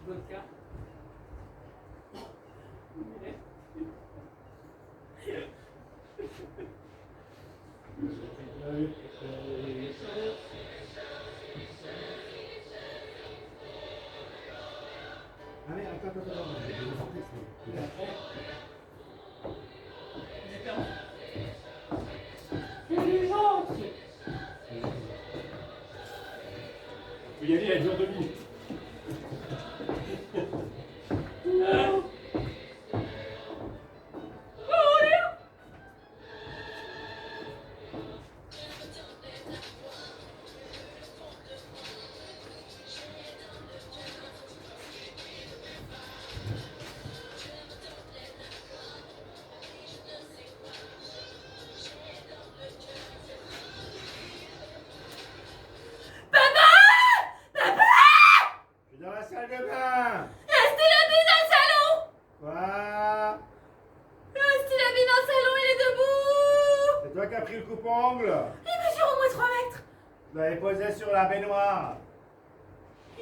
vodka. Allez, attends. C'est l'urgence. Faut y aller, elle dure 2 minutes. Dans la salle de bain. Restez l'habit dans le salon. Quoi? Restez l'habit dans le salon, il est debout. C'est toi qui as pris le coupe-ongle? Il mesure au moins 3 mètres. Vous l'avez posé sur la baignoire.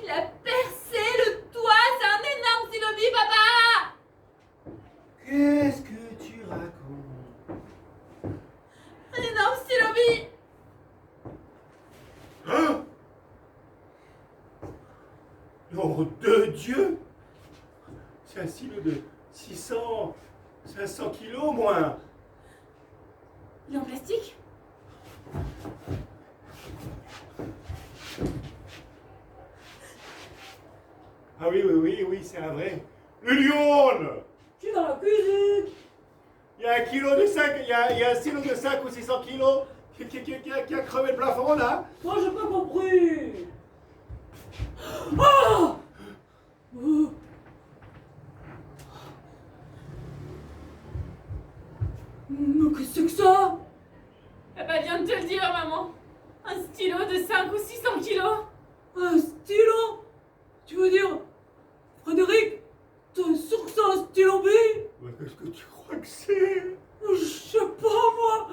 Il a percé le toit, c'est un énorme stylobi, papa. Qu'est-ce que tu racontes? Un énorme stylobi. Hein? Nom de Dieu! C'est un stylo de 500 kilos au moins. Il est en plastique? Ah oui, c'est un vrai. Le lion! Je suis dans la cuisine. Il y a un kilo de 5, il y a un stylo de 5 ou 600 kilos qui a crevé le plafond là. Moi, j'ai pas compris. Oh! Mais qu'est-ce que c'est que ça? Eh ben, viens de te le dire, maman. Un stylo de 5 ou 600 kilos. Un stylo? Tu veux dire, Frédéric, t'es sûr que c'est un stylo B? Mais qu'est-ce que tu crois que c'est? Je sais pas, moi.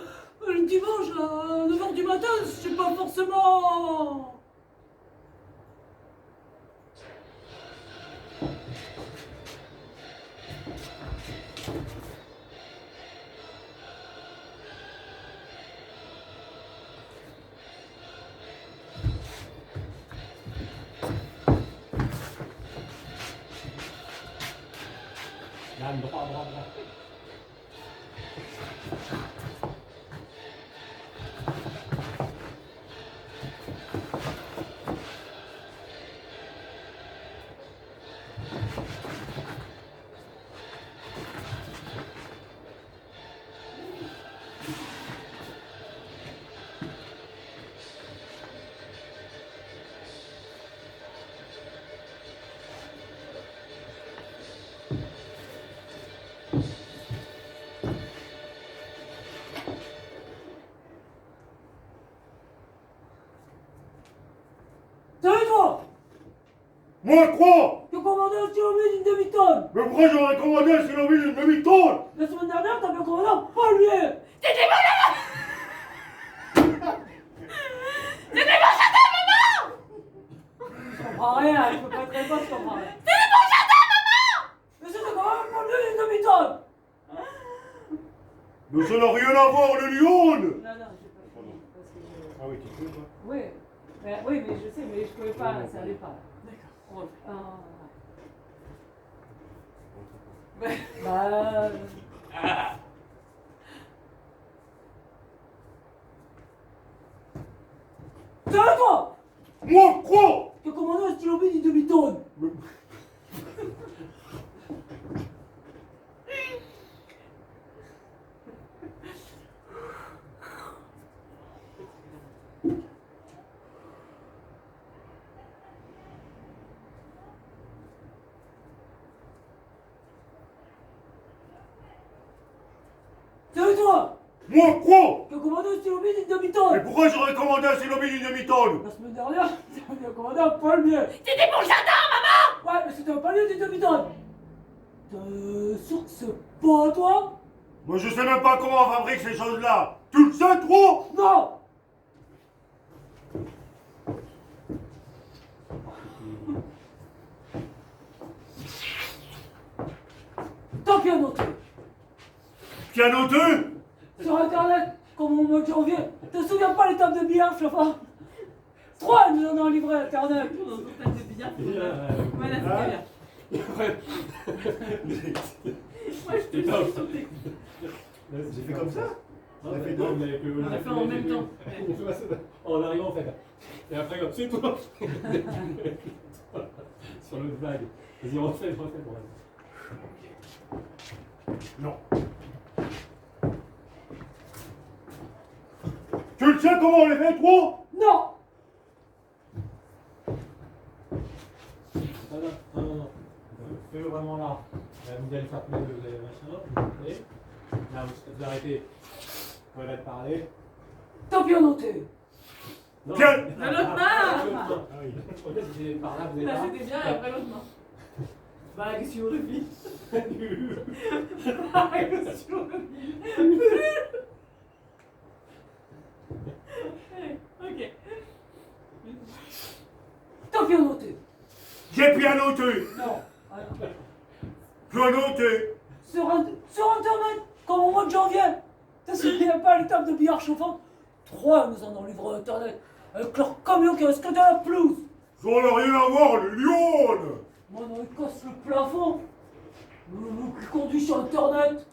Le dimanche à 9h du matin, c'est pas forcément... Droit. Salut toi! Moi quoi? T'as commandé un stylo B d'une demi-tonne! Mais pourquoi j'aurais commandé un stylo d'une demi-tonne? La semaine dernière, t'as bien commandé un palmier! C'était mon maman! C'était mon château, maman! Je comprends rien, je peux pas être réponse, je comprends rien. C'était mon château, maman! Mais c'était quand même un palmier d'une demi-tonne! Mais ça n'a rien à voir, le lion! Non, j'ai pas fini, parce que je... Ah oui, tu peux pas? Oui, oui, mais je sais, mais je pouvais pas, ça allait pas. D'accord, on refait. Salut toi! Moi quoi? T'as commandé un stylo B d'une demi-tonne! Mais- Salut toi! Moi quoi? T'as commandé un stylo B d'une Mais demi-tonne! pourquoi j'aurais commandé un stylo d'une demi-tonne? La semaine dernière, t'as commandé un palmier! C'était pour le jardin, maman! Ouais, mais c'était un palmier d'une demi-tonne! T'es sûr que c'est pas toi? Moi je sais même pas comment on fabrique ces choses-là. Tu le sais toi? Non! T'as bien noté. Pianoteux. Sur internet, comme au mois de janvier, te souviens pas les tables de billard, chauffeur? 3 nous en ont livré internet. Table de billard, voilà, Hein? c'était bien. Moi, je te suis sur tes... J'ai fait comme ça. Non, On a fait non, deux. mais On a fait en même temps. En arrivant en fait. Et après, comme c'est toi. Sur le vague. Vas-y, refais. Bon, Non. Tu le sais comment on les fait, toi? Non. non. Fais vraiment là. Vous allez faire tomber le machin. Et là, vous arrêtez. Vous arrêtez de parler. T'as bien noté. Non. Tiens. De l'autre main. Ah oui. En fait, c'est par là, vous êtes Là, là. c'était bien, et après l'autre main. Bah, qu'est-ce que tu aurais fait? Qu'est-ce que tu aurais fait? Ok. T'as bien noté. J'ai pianoté. Non. Pianoté. Sur internet, comme au mois de janvier, te souviens pas les tables de billard chauffant? 3 nous en ont livré internet, avec leur camion qui a scotché la pelouse. Ça n'a rien à voir, les lions. Moi, non, ils cassent le plafond. Nous qui conduit sur internet.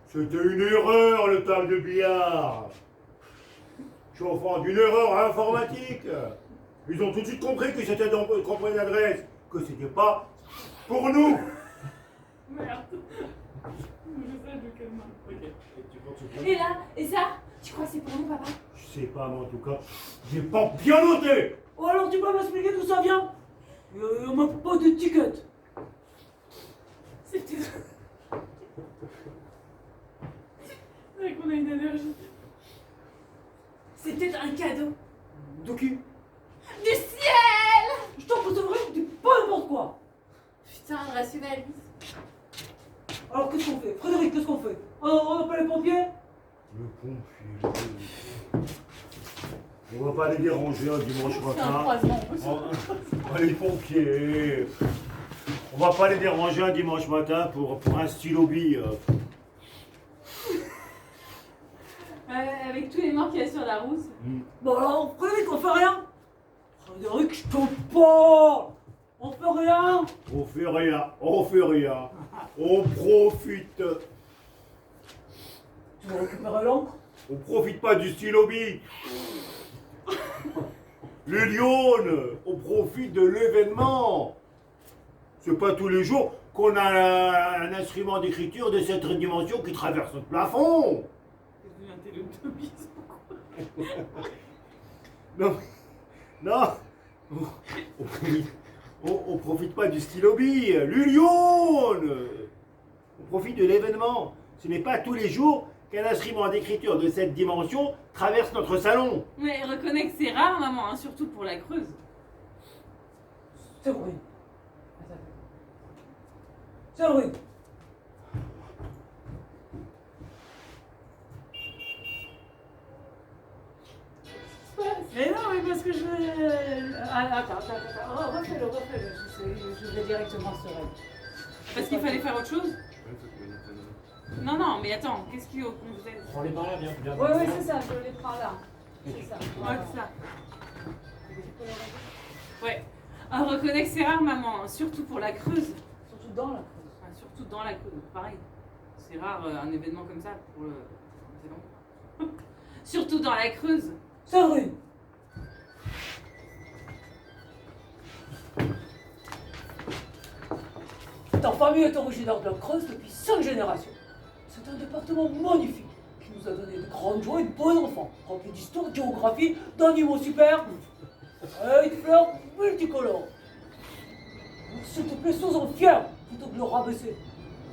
C'était une erreur, le table de billard. Chauffant d'une erreur informatique. Ils ont tout de suite compris que c'était dans votre compagnie d'adresse, que c'était pas pour nous. Merde. Je sais de quelle main. Ok. Et là, et ça, tu crois que c'est pour nous, papa? Je sais pas, mais en tout cas, j'ai pas bien noté. Oh, alors tu peux m'expliquer d'où ça vient? On m'a pas d'étiquette. C'était... C'est vrai qu'on a une allergie. C'était un cadeau. De qui? Du ciel! Je t'en prie, c'est vrai, tu dis pas n'importe quoi. Putain, rationalise. Alors qu'est-ce qu'on fait? Frédéric, qu'est-ce qu'on fait? On appelle les pompiers? Le pompier. On va pas les déranger un dimanche C'est un matin. croisement. Les pompiers. On va pas les déranger un dimanche matin pour un stylo bille. Avec tous les morts qu'il y a sur la route. Bon alors, Frédéric, on fait rien? Frédéric, je t'en parle. On fait rien. On fait rien, on fait rien. On profite. Tu vas récupérer l'encre? On profite pas du stylo bille. Les lions, on profite de l'événement. C'est pas tous les jours qu'on a un instrument d'écriture de cette dimension qui traverse notre plafond. C'est devenu un télétobis. Non, non, on profite pas du stylo bille, l'Ulion. On profite de l'événement. Ce n'est pas tous les jours qu'un instrument d'écriture de cette dimension traverse notre salon. Mais reconnais que c'est rare, maman, hein, surtout pour la Creuse. C'est vrai. C'est vrai. Mais non, mais parce que je vais... Attends. Oh, refais-le. Je vais directement sur elle. Parce qu'il fallait faire autre chose? Non, mais attends, qu'est-ce qu'on faisait? Prends les par là, bien. Ouais, c'est ça, je les prends là. C'est ça. Ouais, c'est ça. Ouais. Ah, reconnais que c'est rare, maman, surtout pour la Creuse. Surtout dans la creuse. Enfin, surtout dans la Creuse, pareil. C'est rare un événement comme ça pour le... C'est long. Surtout dans la Creuse. C'est vrai. Ta famille est originaire de la Creuse depuis 5 générations. C'est un département magnifique qui nous a donné de grandes joies et de beaux enfants, remplis d'histoire, de géographie, d'animaux superbes et de fleurs multicolores. Alors, s'il te plaît, sois-en fier plutôt que de le rabaisser.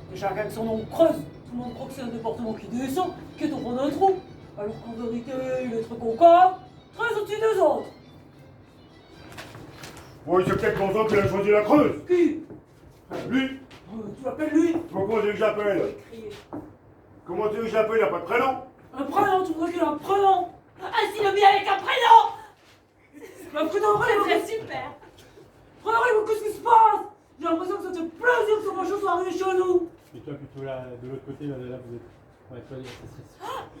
Déjà avec son nom Creuse, tout le monde croit que c'est un département qui descend, qui est au fond d'un trou, alors qu'en vérité, il est très concave, très au-dessus des autres. Oui, c'est peut-être pour ça qu'il a choisi la Creuse. Qui? Lui, Tu l'appelles lui? comment tu veux que j'appelle? Crier. Comment tu veux que j'appelle? Il n'a pas de prénom. Un prénom, tu voudrais qu'il ait un prénom? Ah, si le bien avec un prénom! Un prénom, C'est Frédéric! très super! Frédéric, mais qu'est-ce qui se passe? J'ai l'impression que ça te fait plaisir que ce machin soit arrivé chez nous. Et toi, plutôt là, de l'autre côté, là, vous êtes. Ouais, toi, ça serait.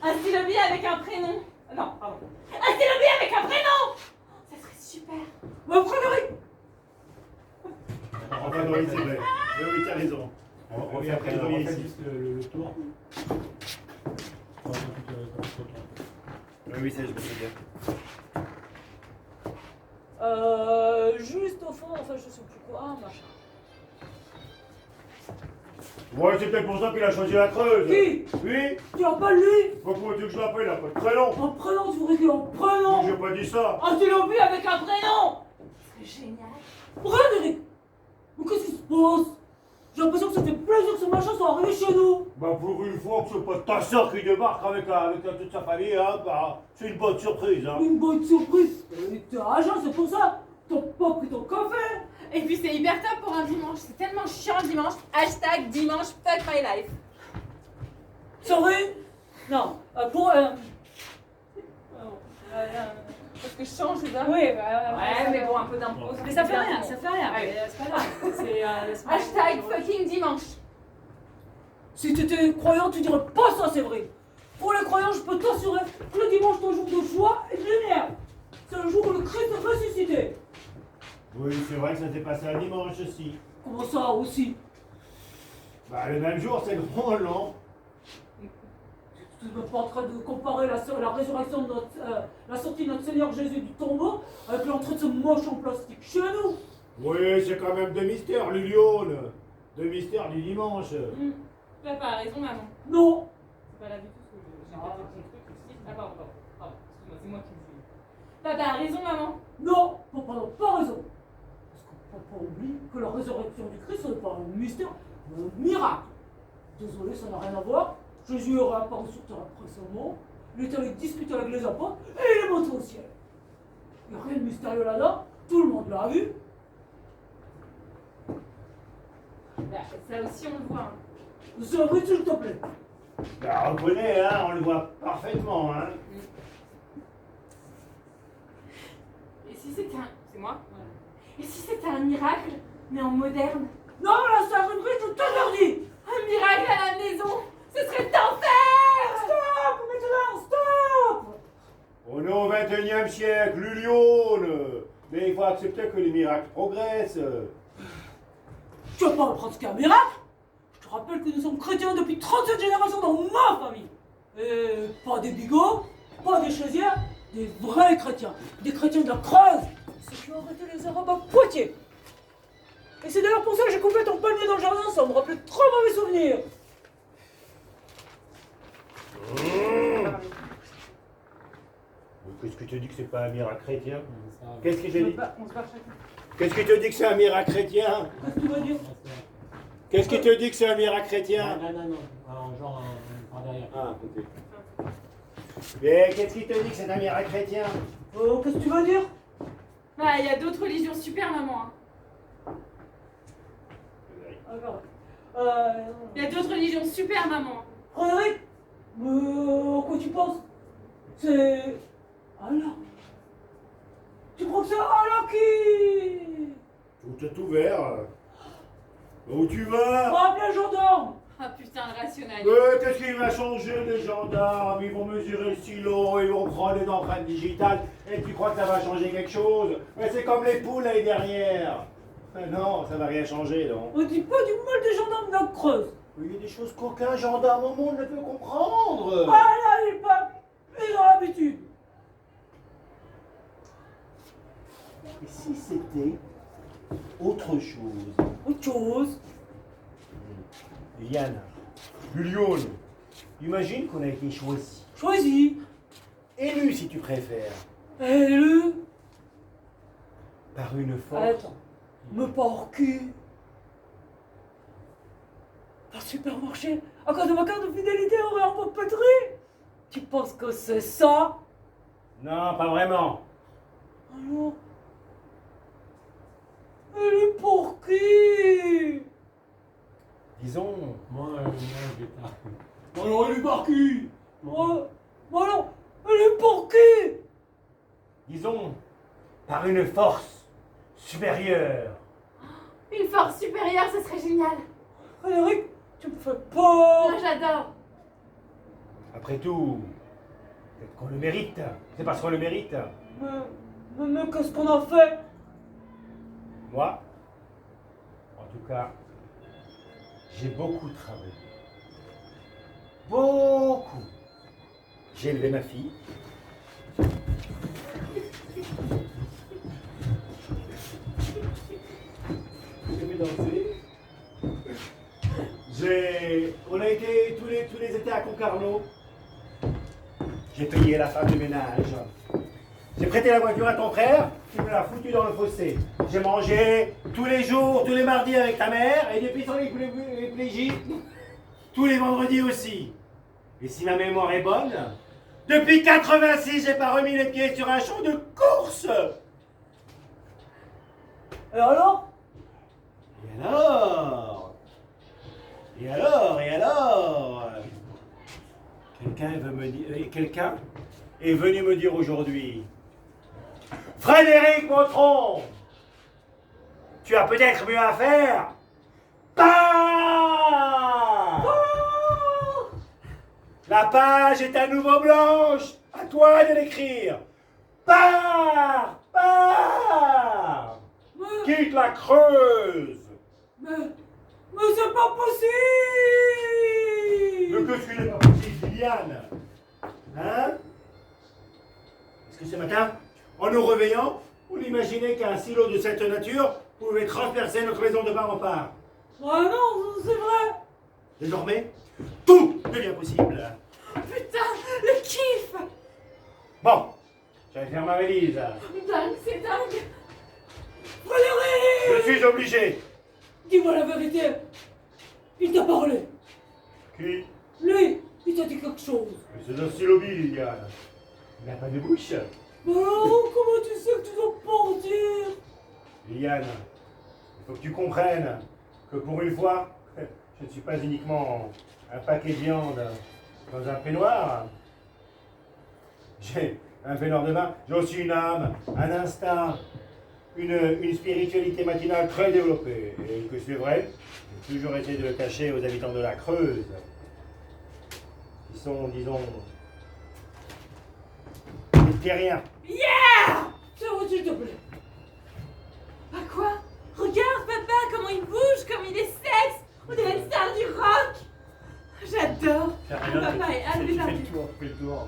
Un stylo billet avec un prénom. Non, pardon. Un stylo billet avec un prénom. Ça serait super. Mais Frédéric, Enfin, oui, c'est vrai. Oui, t'as raison. On Oui, après, on il fait ici. juste le tour. Oui, ça, je me souviens. juste au fond, enfin je sais plus quoi, machin. Ouais, c'est peut-être pour ça qu'il a choisi la Creuse. Qui? Oui. Tu l'appelles lui? Pourquoi tu veux que je l'appelle? Il a pas de prénom. Un prénom, tu voudrais qu'il ait un prénom? J'ai pas dit ça. Un stylo billet avec un prénom! C'est génial. Frédéric! Mais qu'est-ce qui se passe? J'ai l'impression que ça fait plaisir que ce machin soit arrivé chez nous! Bah, pour une fois que c'est pas ta soeur qui débarque avec toute sa famille, hein, bah, c'est une bonne surprise, hein. Une bonne surprise! T'es agent, c'est pour ça! T'as pas pris ton café! Et puis c'est hyper top pour un dimanche. C'est tellement chiant le dimanche. Hashtag dimanche fuck my life. C'est vrai? Non, Parce que je change, c'est ça? Oui, Ouais, mais bon, un peu d'impro. Mais ça fait rien, ça fait rien. Ouais. Mais c'est pas grave. C'est Hashtag fucking dimanche. Si tu étais croyant, tu dirais pas ça, c'est vrai. Pour les croyants, je peux t'assurer que le dimanche est un jour de joie et de lumière. C'est le jour où le Christ est ressuscité. Oui, c'est vrai que ça s'est passé un dimanche aussi. Comment ça aussi? Bah, le même jour, c'est le grand long. Tu n'es pas en train de comparer la résurrection de la sortie de notre Seigneur Jésus du tombeau avec l'entrée de ce moche en plastique chez nous. Oui, c'est quand même deux mystères, Lilione. Deux mystères du dimanche. Papa a raison, maman. Non. C'est pas là du tout ce que j'ai pas fait ton truc aussi. Ah, pardon. Excuse-moi, c'est moi qui me suis. Papa a raison, maman. Non, papa n'a pas raison. Parce que papa oublie que la résurrection du Christ, ce n'est pas un mystère, mais un miracle. Désolé, ça n'a rien à voir. Jésus est réapparu sur terre après sa mort. Il est allé discuter avec les apôtres et il est monté au ciel. Il n'y a rien de mystérieux là-dedans. Tout le monde l'a vu. Bah, ça aussi, on le voit. Hein. C'est vrai, s'il te plaît. Bah, on reconnaît, hein, on le voit parfaitement, hein. Et si c'était un. C'est moi? Et si c'était un miracle, mais en moderne? Non, la sœur Ingrid, je t'interdis. Un miracle à la maison! Ce serait d'enfer! Stop, maintenant, stop. On est au XXIe siècle, Lilione. Mais il faut accepter que les miracles progressent. Tu vas pas me pratiquer un miracle. Je te rappelle que nous sommes chrétiens depuis 37 générations dans ma famille. Et pas des bigots, pas des chaisières, des vrais chrétiens. Des chrétiens de la Creuse. Ceux qui ont arrêté les Arabes à Poitiers. Et c'est d'ailleurs pour ça que j'ai coupé ton palmier dans le jardin, ça me rappelait de trop mauvais souvenirs. Qu'est-ce que tu dis que c'est pas un miracle chrétien? Ça, Qu'est-ce que tu dis? On se bat chacun. Qu'est-ce que tu dis que c'est un miracle chrétien? Qu'est-ce que tu veux dire? Qu'est-ce que tu dis que c'est un miracle chrétien? Non. Genre par derrière. Ah, ok. Mais qu'est-ce qui te dit que c'est un miracle chrétien? Qu'est-ce que tu veux dire? Bah, il y a d'autres religions super, maman. Hein. Alors, Il y a d'autres religions super, maman. Frédéric, à quoi tu penses? C'est Allah. Tu crois que c'est Allah qui... Tout est ouvert. Où tu vas? Rappelle les gendarmes. Ah putain, le rationnel. Qu'est-ce qui va changer les gendarmes? Ils vont mesurer le stylo, ils vont prendre les empreintes digitales. Et tu crois que ça va changer quelque chose? Mais c'est comme les poules l'année dernière. Non, ça va rien changer, non. On dit pas du mal des gendarmes de la Creuse. Il y a des choses qu'aucun gendarme au monde ne peut comprendre. Ah là, les peuples, ils ont l'habitude. Et si c'était autre chose? Autre chose. Liane, Lilione, imagine qu'on a été choisi. Choisis. Élu si tu préfères. Élu. Par une force. Attends. Me par qui? Par supermarché. À cause de ma carte de fidélité au Réal Papeterie. Tu penses que c'est ça? Non, pas vraiment. Alors. Élu pour qui? Disons. Moi, je vais pas. Alors, élu par qui? Moi alors, élu pour qui? Disons, par une force supérieure. Une force supérieure, ce serait génial. Frédéric, tu me fais peur. Moi, j'adore. Après tout, peut-être qu'on le mérite. C'est parce qu'on le mérite. Mais qu'est-ce qu'on a fait? Moi, en tout cas, j'ai beaucoup travaillé. Beaucoup. J'ai élevé ma fille. J'ai vu danser. On a été tous les étés à Concarneau. J'ai payé la femme de ménage. J'ai prêté la voiture à ton frère, tu me l'as foutu dans le fossé. J'ai mangé tous les jours, tous les mardis avec ta mère, et depuis son éplégie, tous les vendredis aussi. Et si ma mémoire est bonne, depuis 86, j'ai pas remis les pieds sur un champ de course. Et alors? Et alors? Et alors? Et alors? Quelqu'un est venu me dire aujourd'hui, Frédéric Motron, tu as peut-être mieux à faire. Pars! La page est à nouveau blanche. À toi de l'écrire. Pars! Pars! Quitte la Creuse. Mais c'est pas possible! Mais que tu n'es pas possible, Liliane? Hein? Est-ce que ce matin, en nous réveillant, on imaginait qu'un silo de cette nature pouvait transpercer notre maison de bar en part? Ah non, c'est vrai! Désormais, tout devient possible. Putain, le kiff. Bon, j'allais faire ma valise. Dingue, c'est dingue. Frédéric! Je suis obligé. Dis-moi la vérité! Il t'a parlé! Qui? Lui, il t'a dit quelque chose! Mais c'est un stylo Liliane. Il n'a pas de bouche. Mais alors, comment tu sais que tu dois partir? Liliane, il faut que tu comprennes que pour une fois, je ne suis pas uniquement un paquet de viande dans un peignoir. J'ai un peignoir de bain, j'ai aussi une âme, un instinct, une spiritualité matinale très développée. Et que c'est vrai, j'ai toujours essayé de le cacher aux habitants de la Creuse. Ils sont, disons, des terriens. Yeah! C'est vrai, s'il te plaît! Bah quoi? Regarde papa, comment il bouge, comme il est sexe. On dirait une star du rock. J'adore. Papa est Tu hallucinant. fais le tour, tu fais le tour.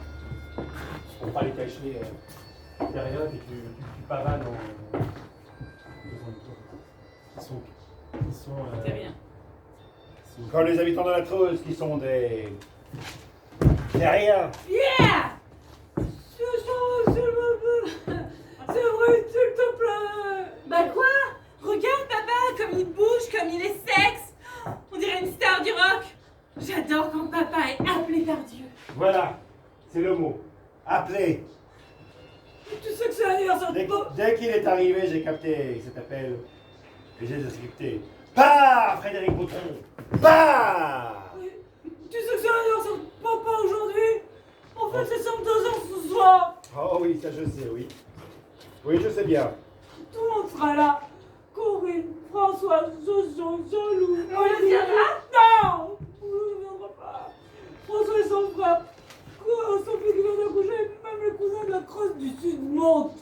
Pour pas les cacher derrière, et tu pavanes en faisant le tour. Ils sont C'est rien. Quand les habitants de la Creuse, qui sont des terriens, Yeah! C'est vrai, s'il te plaît! Bah quoi? Regarde papa, comme il bouge, comme il est sexe. On dirait une star du rock. J'adore quand papa est appelé par Dieu. voilà, c'est le mot. Appelé. Tu sais que c'est l'anniversaire de papa! Dès qu'il est arrivé, j'ai capté cet appel et j'ai scripté. Pars, Frédéric Boutron! Pars! Tu sais que c'est l'anniversaire de papa aujourd'hui? En fait, c'est 102 ans ce soir! Oh oui, ça je sais, oui. Oui, je sais bien. Tout le monde sera là! Corinne, François, Jojo, Jean-Loup! On le viendra? Non! On ne viendra pas! François et son frère! Son fils qui vient d'accoucher, même les cousins de la Creuse du Sud montent!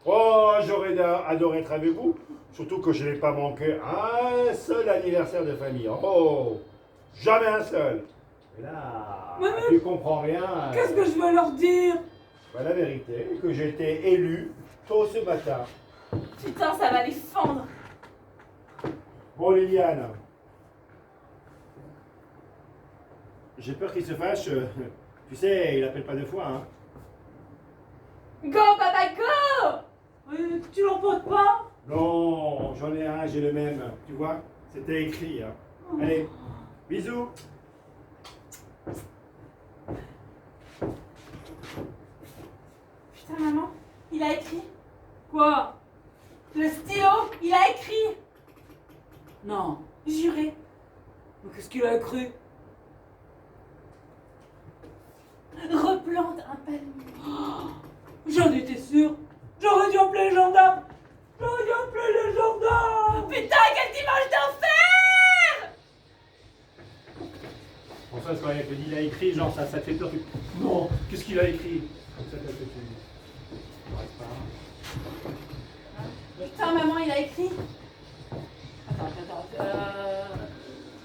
Oh, j'aurais adoré être avec vous. Surtout que je n'ai pas manqué un seul anniversaire de famille. Oh, jamais un seul. Et là, Mais tu comprends rien. Qu'est-ce que je vais leur dire? Bah, la vérité est que j'ai été élu tôt ce matin. Putain, ça va les fendre. Bon, Liliane. J'ai peur qu'il se fâche. Tu sais, il appelle pas deux fois, hein. Go papa, go! Tu l'emportes pas? Non, j'en ai un, j'ai le même. Tu vois, c'était écrit. Hein. Allez, bisous. Putain maman, il a écrit. Quoi? Le stylo, il a écrit. Non. Juré. Mais qu'est-ce qu'il a écrit? Replante un palmier. J'en étais sûr. J'aurais dû appeler les gendarmes. J'aurais dû appeler les gendarmes. Putain, quelqu'un Françoise, quand elle te dit il a écrit, genre ça te fait peur. Non, qu'est-ce qu'il a écrit? Comme ça, tu reste pas. Putain, maman, il a écrit. Attends.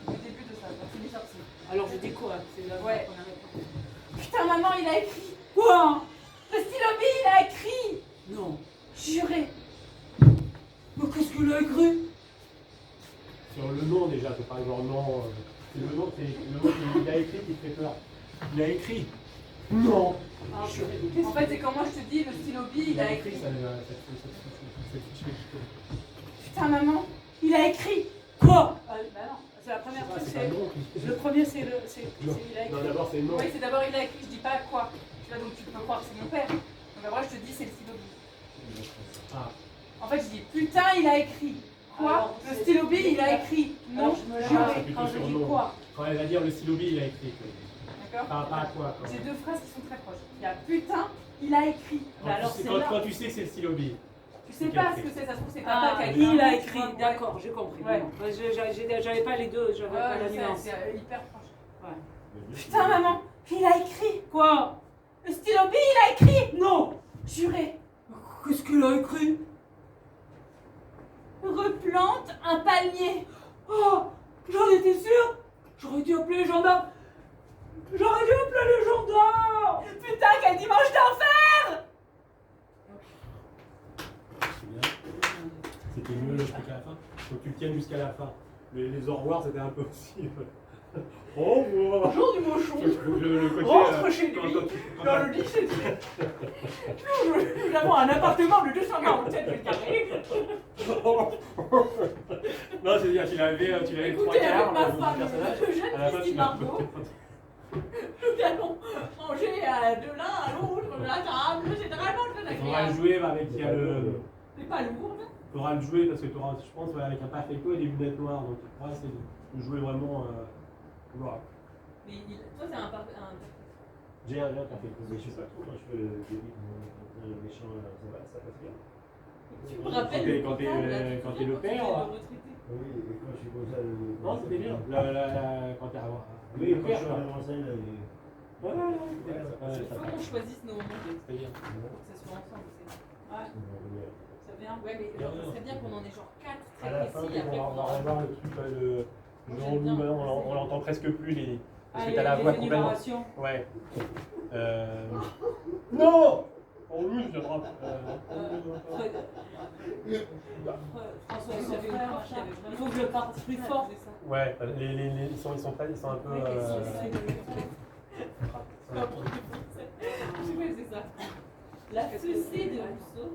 Le début de ça, quand il est sorti. Alors je dis quoi? C'est la Ouais. première réponse. Putain, maman, il a écrit. Quoi? Le stylo B, il a écrit. Non. Juré. Mais qu'est-ce qu'il a écrit? Sur le nom déjà, c'est pas genre non. C'est le nom qu'il a écrit qui te fait peur. Il a écrit. Non. En fait, c'est quand moi je te dis, le stylo B, il a écrit. ça Putain, maman, il a écrit. Quoi? Bah non, c'est la première fois. c'est pas non. Le premier c'est il a Non, écrit. d'abord c'est non. Oui, c'est d'abord il a écrit, je dis pas quoi. Tu vois, donc tu peux croire que c'est mon père. Donc après, je te dis, c'est le stylo B. Ah. En fait, je dis, putain, il a écrit. Quoi? Alors, Le stylo B, il a écrit. Non, Alors, je me Ah, lâche c'est plutôt quand je sur dis non. quoi? Quand elle va dire le stylo B, il a écrit. d'accord? Pas à quoi. Quand, J'ai deux phrases qui sont très proches. Il y a putain, il a écrit. quand, alors, tu sais, c'est quand, là. quand tu sais que c'est le stylo B. Tu sais pas ce que c'est, ça se trouve, c'est papa Ah, qui a écrit. il a tu écrit, vois, ouais. d'accord, j'ai compris. Ouais. Non, j'avais pas les deux, j'avais pas la Ouais, nuance. c'est hyper proche. Putain, maman, il a écrit. Quoi? Le stylo B, il a écrit. Non! Juré. Qu'est-ce qu'il a écrit? Replante un palmier. Oh! J'en étais sûr! J'aurais dû appeler les gendarmes! J'aurais dû appeler les gendarmes! Putain, quel dimanche d'enfer. C'est bien. C'était mieux jusqu'à la fin. Faut que tu le tiennes jusqu'à la fin. Les au revoir, c'était un peu aussi. Au revoir. Bonjour du mochon. Le côté, Rentre chez lui. quand- Dans le lit chez lui. Nous avons un appartement de 247 mètres carrés. Non, c'est-à-dire qu'il avait, tu l'avais trois Écoutez, avec quarts ma du femme, personnage. jeune À la fin, Christine tu l'as- Margot, nous allons manger de l'un à l'autre de la table. C'est vraiment très Il faudra le agréable. jouer avec il y a le. C'est pas lourd. Il faudra le jouer parce que tu auras, je pense, ouais, avec un perfecto et des lunettes noires. Donc tu pourras essayer de jouer vraiment. Voilà. Mais toi, c'est un J'ai un perfecto. Mais je sais pas trop, quand je fais le débit contre le méchant, ça passe bien. Tu me rappelles Quand t'es le père. Oui, et quand je suis comme ça. Non, c'était bien. Quand t'es à Oui, quand je suis en enseigne, là, Ouais, Il faut qu'on choisisse nos moments de c'était bien. pour que ça soit ensemble. Ouais, ça vient. Ouais, mais Bien, ça serait bien qu'on en ait genre 4 À très la fin, précis. Et après, on va qu'on en revoir le truc, genre nous, maintenant, on l'entend presque plus les. Parce que Ah, t'as la voix les complètement. énumérations. Ouais. Non! On lui viendra. François et son frère, machin. Il faut que je parte plus fort. Ouais, ils sont un peu. Ouais, c'est ça. La fessée de Rousseau.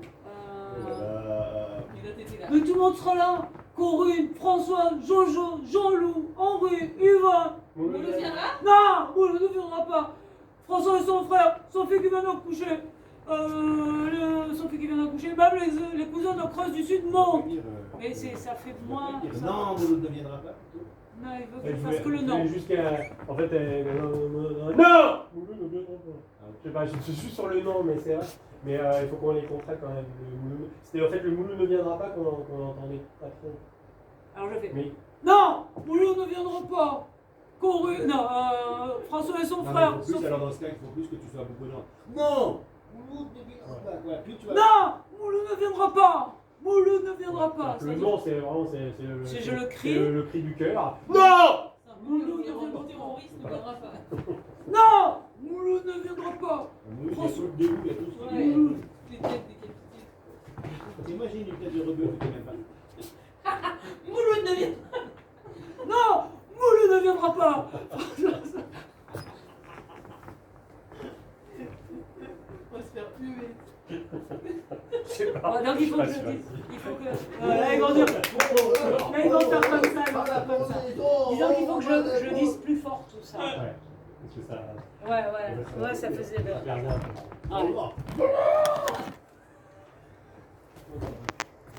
Il a été là. Mais tout le monde sera là! Corinne, François, Jojo, Jean-Loup, Henri, Yvan! Moulou viendra? Non! Moulou ne viendra pas! François et son frère, son fils qui vient d'accoucher, son fils qui vient d'accoucher, même les cousins de Creuse du Sud montent! Mais ça fait moins. Non, Mouloud ne viendra pas. Non, il veut que je fasse que le nom. En fait, non! Je sais pas, je suis sur le nom, mais c'est vrai. Mais il faut qu'on les contracte quand même. C'était en fait le Moulou ne viendra pas qu'on entendait pas trop. Alors je fais. Mais Non! Moulou ne viendra pas! Corinne, non, François et son frère. Plus, alors dans ce cas, il faut plus que tu sois beaucoup de gens. Non! Mouloud ne viendra pas. Voilà, plus tu vas. Non! Moulou ne viendra pas! Moulou ne viendra pas! le nom, c'est vraiment Si je le crie. le cri du cœur. Non! Moulou viendra pas. Terroriste ne viendra pas. Non! Moulou ne viendra pas! Mouloud, il y a tout le début, il y a tout ce qui Ouais. est. Les têtes décapitées. T'imagines une tête de rebeu que tu n'aimes pas. Moulou ne vient pas. Non! Moulou ne viendra pas! On va se faire huer. Je sais pas. Donc il faut que je Je sais pas. dise. Il faut que. Là, ils vont dire. Là, ils vont faire comme ça, ils vont faire comme ça. Disons qu'il faut que je dise plus fort tout ça. Ouais. Parce que ça. Ouais, ça faisait. Ça perdait un peu. Allez. Au revoir.